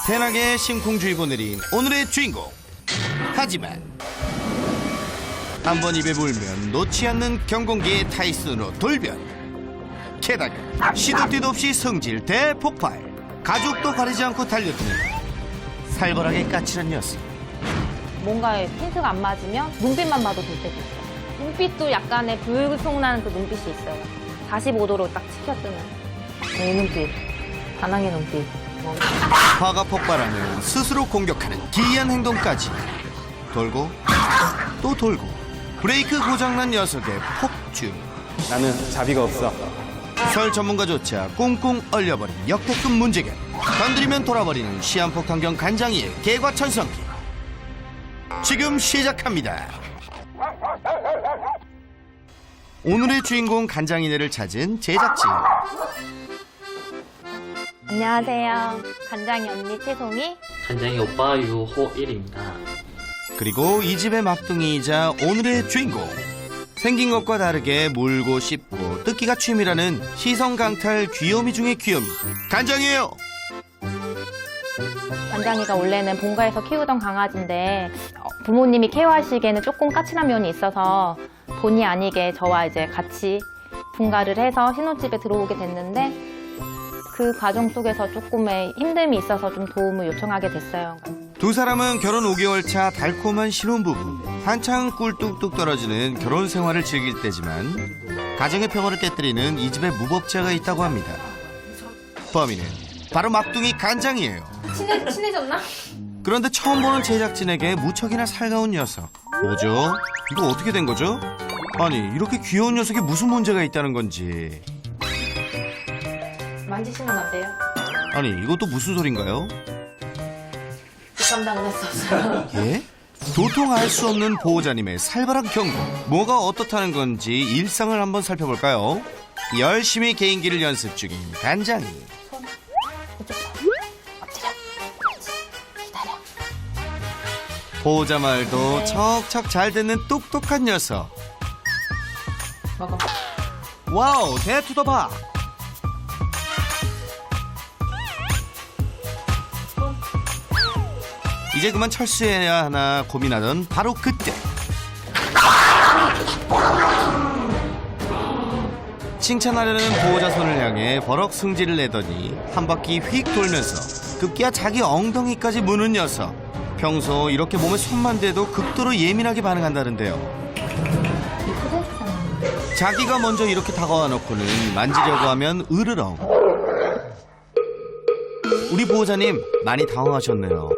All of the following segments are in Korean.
대낮에 심쿵주의보 내린 오늘의 주인공. 하지만 한번 입에 물면 놓지 않는 경공기의 타이슨으로 돌변. 게다가 시도 때도 없이 성질 대폭발. 가죽도 가리지 않고 달려드는 살벌하게 까칠한 녀석. 뭔가에 핀트가 안 맞으면 눈빛만 봐도 될 때도 있어요. 눈빛도 약간의 불송나는 그 눈빛이 있어요. 45도로 딱 치켜뜨는 이 눈빛, 반항의 눈빛. 화가 폭발하면 스스로 공격하는 기이한 행동까지. 돌고 또 돌고 브레이크 고장난 녀석의 폭주. 나는 자비가 없어. 설 전문가조차 꽁꽁 얼려버린 역대급 문제견. 건드리면 돌아버리는 시한폭탄경 간장이의 개과천선기. 지금 시작합니다. 오늘의 주인공 간장이네를 찾은 제작진. 안녕하세요. 간장이 언니 채송이. 간장이 오빠 유호일입니다. 그리고 이 집의 막둥이이자 오늘의 주인공. 생긴 것과 다르게 물고 씹고 뜯기가 취미라는 시성강탈 귀요미 중의 귀요미 간장이에요. 간장이가 원래는 본가에서 키우던 강아지인데 부모님이 케어하시기에는 조금 까칠한 면이 있어서 본의 아니게 저와 이제 같이 분가를 해서 신혼집에 들어오게 됐는데 그 과정 속에서 조금의 힘듦이 있어서 좀 도움을 요청하게 됐어요. 두 사람은 결혼 5개월 차 달콤한 신혼부부. 한창 꿀 뚝뚝 떨어지는 결혼 생활을 즐길 때지만 가정의 평화를 깨뜨리는 이 집에 무법자가 있다고 합니다. 범인은 바로 막둥이 간장이에요. 친해졌나? 그런데 처음 보는 제작진에게 무척이나 살가운 녀석. 뭐죠? 이거 어떻게 된 거죠? 아니, 이렇게 귀여운 녀석이 무슨 문제가 있다는 건지. 만지시면 안 돼요? 아니, 이것도 무슨 소린가요? 뒷감당은 했었어요. 예? 도통 알 수 없는 보호자님의 살벌한 경고. 뭐가 어떻다는 건지 일상을 한번 살펴볼까요? 열심히 개인기를 연습 중인 간장이. 엎드려. 기다려. 보호자 말도 척척 잘 듣는 똑똑한 녀석. 먹어. 와우, 대투더박. 이제 그만 철수해야 하나 고민하던 바로 그때. 칭찬하려는 보호자 손을 향해 버럭 승질을 내더니 한 바퀴 휙 돌면서 급기야 자기 엉덩이까지 무는 녀석. 평소 이렇게 몸에 손만 대도 극도로 예민하게 반응한다는데요. 자기가 먼저 이렇게 다가와 놓고는 만지려고 하면 으르렁. 우리 보호자님 많이 당황하셨네요.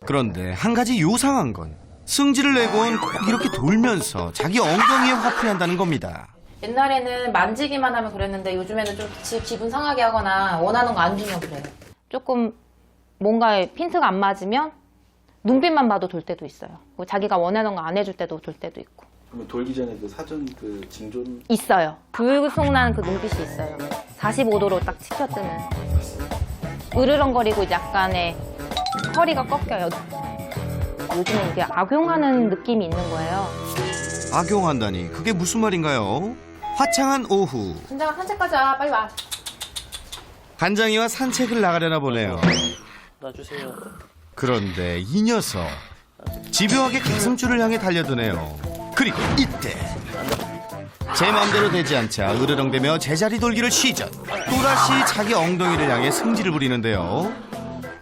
그런데 한 가지 요상한 건 승질을 내곤 꼭 이렇게 돌면서 자기 엉덩이에 화풀이한다는 겁니다. 옛날에는 만지기만 하면 그랬는데 요즘에는 좀 기분 상하게 하거나 원하는 거 안 주면 그래요. 조금 뭔가에 핀트가 안 맞으면 눈빛만 봐도 돌 때도 있어요. 자기가 원하는 거 안 해줄 때도 돌 때도 있고. 그러면 돌기 전에 그 사전 그 징조는 있어요. 불송나는 그 눈빛이 있어요. 45도로 딱 치켜뜨는. 으르렁거리고 약간의 허리가 꺾여요. 요즘에 이게 악용하는 느낌이 있는 거예요. 악용한다니 그게 무슨 말인가요? 화창한 오후 간장아 산책 가자. 빨리 와. 간장이와 산책을 나가려나 보네요. 놔주세요. 그런데 이 녀석 집요하게 가슴줄을 향해 달려드네요. 그리고 이때 제 맘대로 되지 않자 으르렁대며 제자리 돌기를 시전. 또다시 자기 엉덩이를 향해 승질을 부리는데요.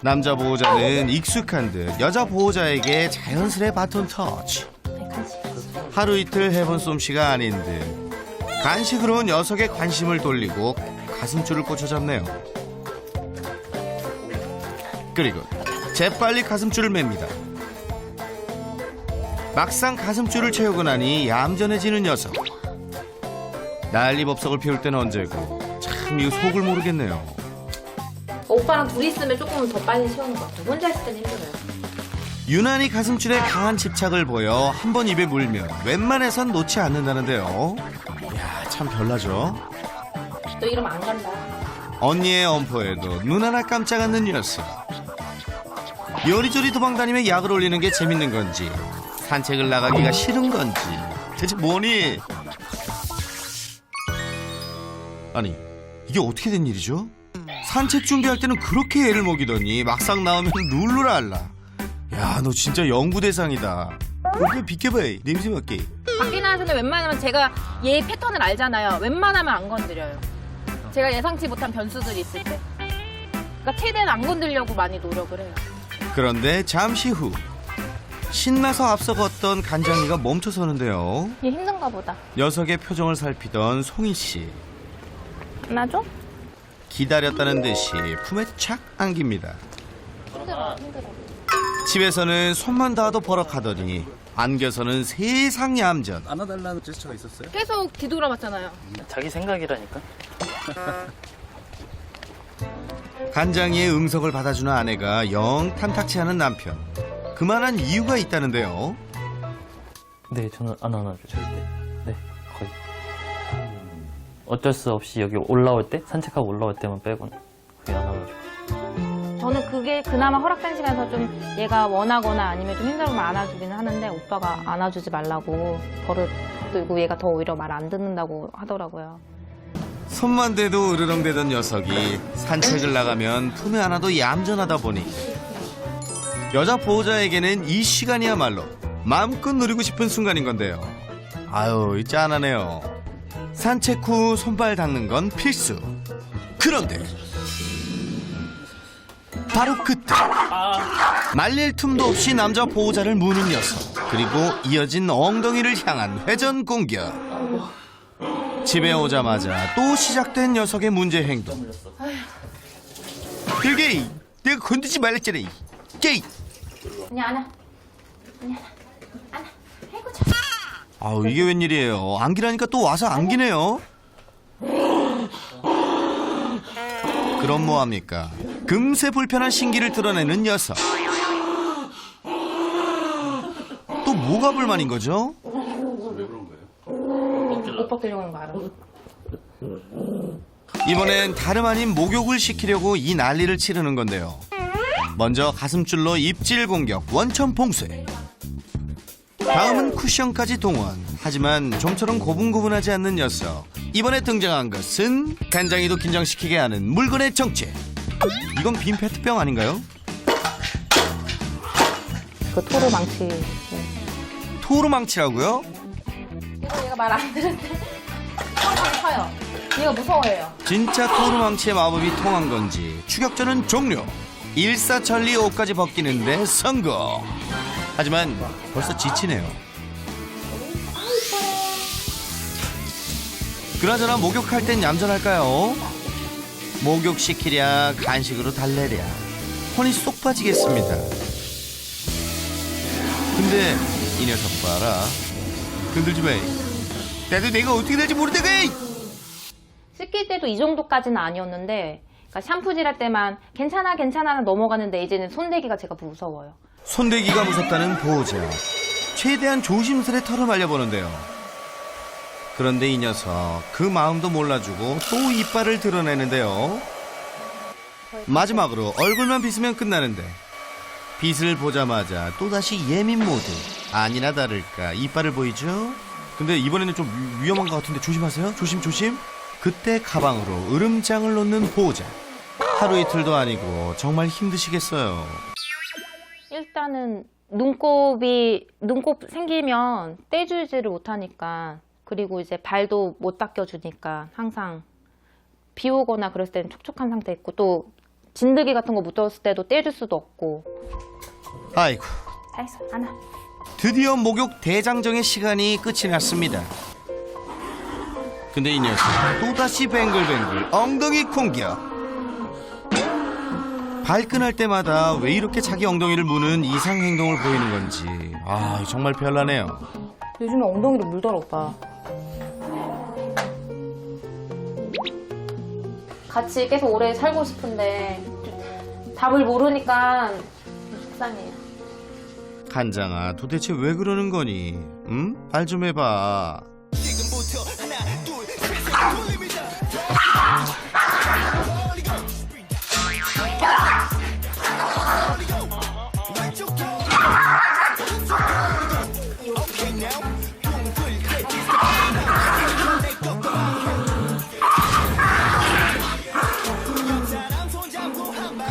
남자 보호자는 익숙한 듯 여자 보호자에게 자연스레 바톤 터치. 하루 이틀 해본 솜씨가 아닌 듯 간식으로 녀석의 관심을 돌리고 가슴줄을 꽂혀잡네요. 그리고 재빨리 가슴줄을 맵니다. 막상 가슴줄을 채우고 나니 얌전해지는 녀석. 난리법석을 피울 때는 언제고 참 이거 속을 모르겠네요. 오빠랑 둘이 있으면 조금 더 빨리 채우는 것 같아요. 혼자 있을 때는 힘들어요. 유난히 가슴줄에 강한 집착을 보여 한 번 입에 물면 웬만해선 놓지 않는다는데요. 이야, 참 별나죠? 너 이러면 안 간다. 언니의 엄포에도 눈 하나 깜짝 않는 녀석. 요리조리 도망다니며 약을 올리는 게 재밌는 건지 산책을 나가기가 싫은 건지 대체 뭐니? 아니, 이게 어떻게 된 일이죠? 산책 준비할 때는 그렇게 애를 먹이더니 막상 나오면 룰루랄라. 야, 너 진짜 연구 대상이다. 그래 비켜봐, 냄새 맡게. 밖에 나와서는 웬만하면 제가 얘 패턴을 알잖아요. 웬만하면 안 건드려요. 제가 예상치 못한 변수들이 있을 때. 그러니까 최대한 안 건드리려고 많이 노력을 해요. 그런데 잠시 후 신나서 앞서갔던 간장이가 멈춰서는데요. 얘 힘든가 보다. 녀석의 표정을 살피던 송이 씨. 안아줘? 기다렸다는 듯이 품에 착 안깁니다. 힘들어. 집에서는 손만 닿아도 버럭하더니 안겨서는 세상 얌전. 안아달라는 제스처가 있었어요? 계속 뒤돌아봤잖아요. 자기 생각이라니까. 간장이의 응석을 받아주는 아내가 영 탐탁치 않은 남편. 그만한 이유가 있다는데요. 네, 저는 안 안아줘 절대. 네, 거의. 어쩔 수 없이 여기 올라올 때, 산책하고 올라올 때만 빼고는 거의 안 안아줘. 저는 그게 그나마 허락된 시간에서 좀 얘가 원하거나 아니면 좀 힘들면 안아주기는 하는데 오빠가 안아주지 말라고 버릇 들고 얘가 더 오히려 말 안 듣는다고 하더라고요. 손만 대도 으르렁대던 녀석이 산책을 나가면 품에 안아도 얌전하다 보니 여자 보호자에게는 이 시간이야말로 마음껏 누리고 싶은 순간인 건데요. 아유, 짠하네요. 산책 후 손발 닦는 건 필수. 그런데 바로 그때 말릴 틈도 없이 남자 보호자를 무는 녀석, 그리고 이어진 엉덩이를 향한 회전 공격. 집에 오자마자 또 시작된 녀석의 문제 행동. 들게, 내가 건드지 말랬잖아. 게이. 그냥 안아. 아이고 참. 아우, 이게 웬일이에요. 안기라니까 또 와서 안기네요. 그럼 뭐합니까? 금세 불편한 신기를 드러내는 녀석. 또 뭐가 불만인 거죠? 오빠 데려오는 거 알아? 이번엔 다름 아닌 목욕을 시키려고 이 난리를 치르는 건데요. 먼저 가슴줄로 입질 공격, 원천 봉쇄. 다음은 쿠션까지 동원. 하지만 좀처럼 고분고분하지 않는 녀석. 이번에 등장한 것은 간장이도 긴장시키게 하는 물건의 정체. 이건 빈 페트병 아닌가요? 그 토르 망치. 토르망치라고요? 이거 얘가 말 안 들을 때 토르망치 쳐요. 얘가 무서워해요. 진짜 토르망치의 마법이 통한 건지 추격전은 종료. 일사천리 옷까지 벗기는데 성공. 하지만 벌써 지치네요. 그나저나 목욕할 땐 얌전할까요? 목욕시키랴 간식으로 달래랴 혼이 쏙 빠지겠습니다. 근데 이 녀석 봐라. 건들지 마. 나도 내가 어떻게 될지 모르다가. 씻길 때도 이 정도까지는 아니었는데 그러니까 샴푸질 할 때만 괜찮아 넘어가는데 이제는 손대기가 제가 무서워요. 손대기가 무섭다는 보호자. 최대한 조심스레 털을 말려보는데요. 그런데 이 녀석 그 마음도 몰라주고 또 이빨을 드러내는데요. 마지막으로 얼굴만 빗으면 끝나는데 빗을 보자마자 또다시 예민 모드. 아니나 다를까 이빨을 보이죠? 근데 이번에는 좀 위험한 것 같은데 조심하세요. 조심. 그때 가방으로 으름장을 놓는 보호자. 하루 이틀도 아니고 정말 힘드시겠어요. 일단은 눈곱 생기면 떼주지를 못하니까 그리고 이제 발도 못 닦여주니까 항상 비 오거나 그랬을 때는 촉촉한 상태 있고 또 진드기 같은 거 묻었을 때도 떼줄 수도 없고. 아이고, 잘했어. 안아. 드디어 목욕 대장정의 시간이 끝이 났습니다. 근데 이 녀석 또다시 뱅글뱅글 엉덩이 공격. 발끈할 때마다 왜 이렇게 자기 엉덩이를 무는 이상 행동을 보이는 건지 정말 별나네요. 요즘에 엉덩이를 물더라 오빠. 같이 계속 오래 살고 싶은데 답을 모르니까 속상해요. 간장아, 도대체 왜 그러는 거니? 응? 말 좀 해봐.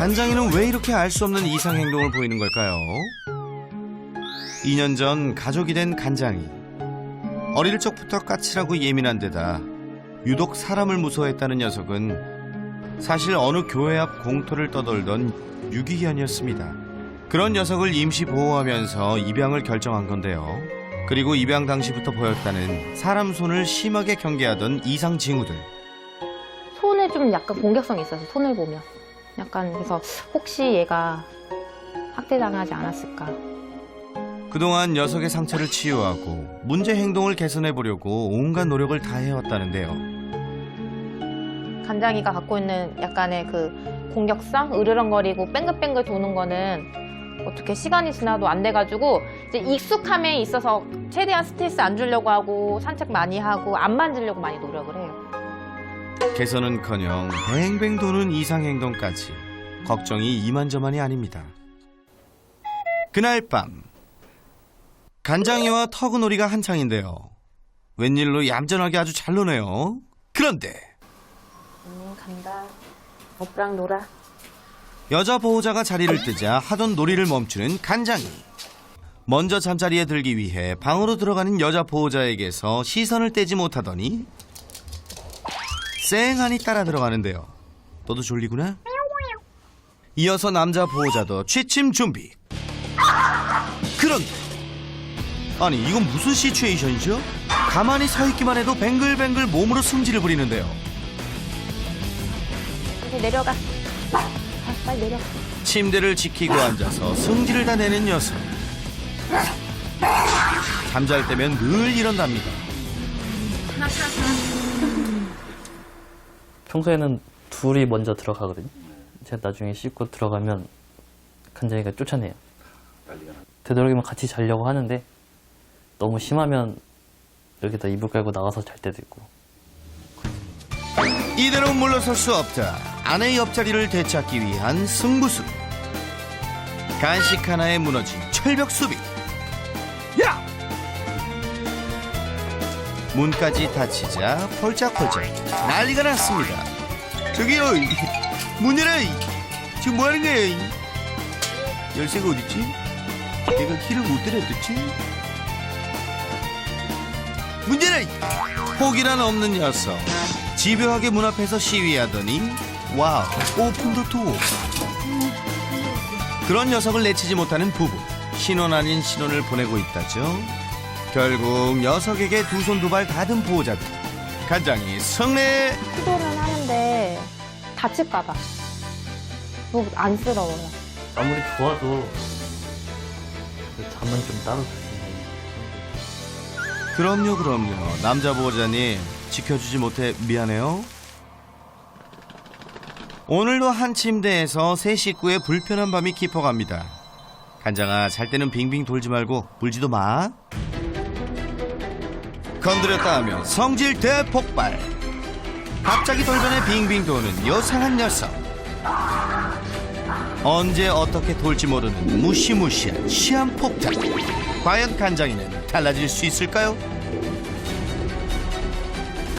간장이는 왜 이렇게 알 수 없는 이상 행동을 보이는 걸까요? 2년 전 가족이 된 간장이. 어릴 적부터 까칠하고 예민한 데다 유독 사람을 무서워했다는 녀석은 사실 어느 교회 앞 공터를 떠돌던 유기견이었습니다. 그런 녀석을 임시 보호하면서 입양을 결정한 건데요. 그리고 입양 당시부터 보였다는 사람 손을 심하게 경계하던 이상 징후들. 손에 좀 약간 공격성이 있어서 손을 보면 약간 그래서 혹시 얘가 학대당하지 않았을까. 그동안 녀석의 상처를 치유하고 문제 행동을 개선해 보려고 온갖 노력을 다해왔다는데요. 간장이가 갖고 있는 약간의 그 공격성, 으르렁거리고 뺑글뺑글 도는 거는 어떻게 시간이 지나도 안 돼가지고 이제 익숙함에 있어서 최대한 스트레스 안 주려고 하고 산책 많이 하고 안 만지려고 많이 노력을 해요. 개선은커녕 뱅뱅 도는 이상 행동까지 걱정이 이만저만이 아닙니다. 그날 밤 간장이와 터그놀이가 한창인데요. 웬일로 얌전하게 아주 잘 노네요. 그런데 간다. 오빠랑 놀아. 여자 보호자가 자리를 뜨자 하던 놀이를 멈추는 간장이. 먼저 잠자리에 들기 위해 방으로 들어가는 여자 보호자에게서 시선을 떼지 못하더니 쌩하니 따라 들어가는데요. 너도 졸리구나? 이어서 남자 보호자도 취침 준비. 그런데 아니 이건 무슨 시츄에이션이죠? 가만히 서 있기만 해도 뱅글뱅글 몸으로 승질을 부리는데요. 이제 내려가. 빨리 내려. 침대를 지키고 앉아서 승질을 다 내는 녀석. 잠잘 때면 늘 이런답니다. 평소에는 둘이 먼저 들어가거든요. 제가 나중에 씻고 들어가면 간장이가 쫓아내요. 되도록이면 같이 자려고 하는데 너무 심하면 여기다 이불 깔고 나가서 잘 때도 있고. 이대로 물러설 수 없다. 아내 옆자리를 되찾기 위한 승부수. 간식 하나에 무너진 철벽 수비. 야! 문까지 닫히자 펄짝펄짝 난리가 났습니다. 저기요, 문 열어. 지금 뭐 하는 거예요? 열쇠가 어딨지? 내가 키를 못 들여뒀지? 문 열어! 혹이란 없는 녀석. 집요하게 문 앞에서 시위하더니 와우, 오픈 더 도어. 그런 녀석을 내치지 못하는 부부. 신혼 아닌 신혼을 보내고 있다죠. 결국 녀석에게 두 손 두 발 다 든 보호자들. 간장이 성내. 시도는 하는데 다칠까봐 너무 안쓰러워요. 아무리 좋아도 잠은 좀 따로 자요. 그럼요. 남자 보호자님 지켜주지 못해 미안해요. 오늘도 한 침대에서 세 식구의 불편한 밤이 깊어갑니다. 간장아, 잘 때는 빙빙 돌지 말고 물지도 마. 건드렸다 하면 성질 대폭발. 갑자기 돌변해 빙빙 도는 요상한 녀석. 언제 어떻게 돌지 모르는 무시무시한 시한폭탄. 과연 간장이는 달라질 수 있을까요?